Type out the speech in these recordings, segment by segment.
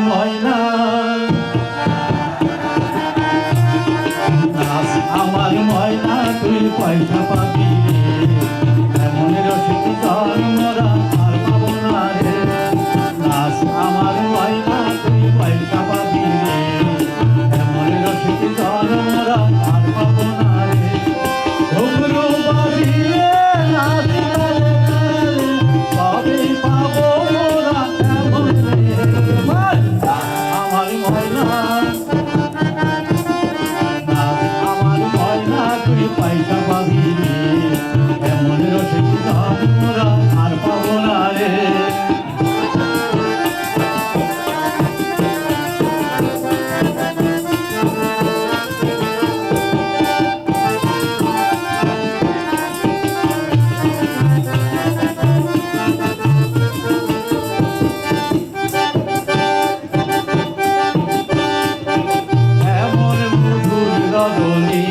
ময়না নাচ আমার ময়না তুই পয়সা পাবি এমন রসিক জন্মরা আর পাবো না রে নাচ আমার ময়না তুই পয়সা পাবি এমন রসিক জন্মরা আর পাবো না রে ঘুমরু বাজিয়ে নাচ তবে পাবো মোরা এমন আমার ময়না পয়সা পাবি এমন রসিক জন্মরা আর পাবো না রে এমন মধুর রজনী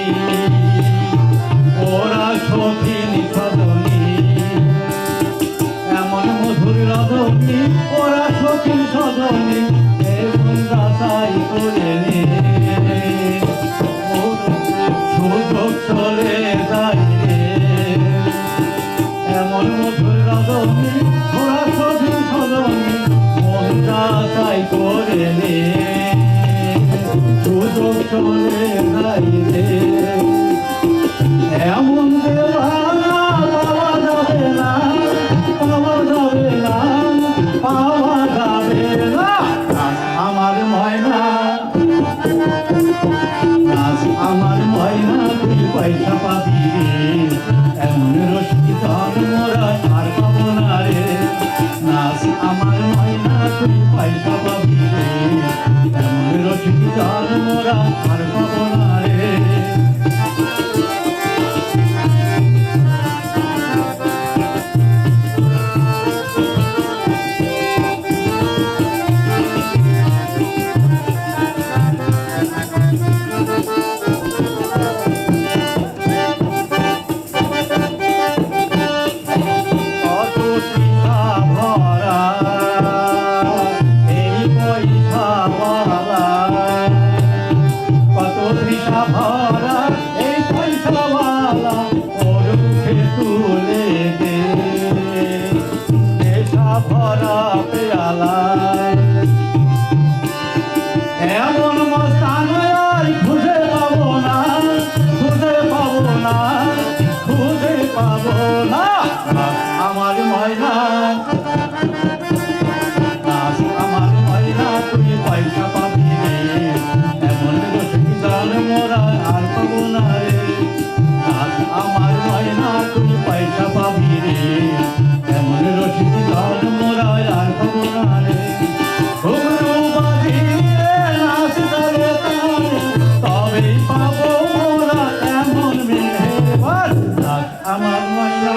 ওরা সখিন সজনী এমন মধুর রজনী ওরা সখিন সজনী এবং যাচাই করে নে সুযোগ চলে যায় রে এমন মধুর রজনী ওরা সখিন সজনী মন যাচাই করে নে সুযোগ চলে যায় রে এমন দেওয়ানা পাওয়া যাবে না পাওয়া যাবে না পাওয়া যাবে না আমার ময়না নাচ আমার ময়না তুই পয়সা পাবি এমন রসিক জন্মরা আর পাবো না রে নাচ আমার ময়না তুই পয়সা পাবি এমন রসিক জন্মরা আর পাবো না রে ভরা এই পয়সাওয়ালা ওর মুখে তুলে দে নেশা ভরা পেয়ালা এমন মস্তান আর খুঁজে পাবো না খুঁজে পাবো না খুঁজে পাবো না আমার ময়না নাচ আমার ময়না তুই পয়সা পাবি এমন রসিক জন্মরা আর পাবো না রে নাচ আমার ময়না তুই পয়সা পাবি রে এমন রসিক জন্মরা আর পাবো না রে ঘুমরু বাজিয়ে নাচ তালে তালে তবেই পাবো মোরা এমন মেহেরবান নাচ আমার ময়না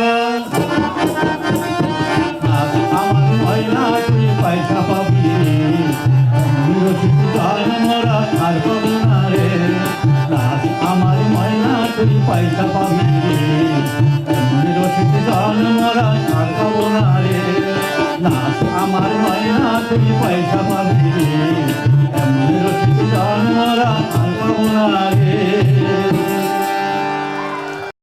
নাচ আমার ময়না তুই পয়সা পাবি রসিক জন্মরা আর পাবো না রে নাচ আমার ময়না তুই পয়সা পাবি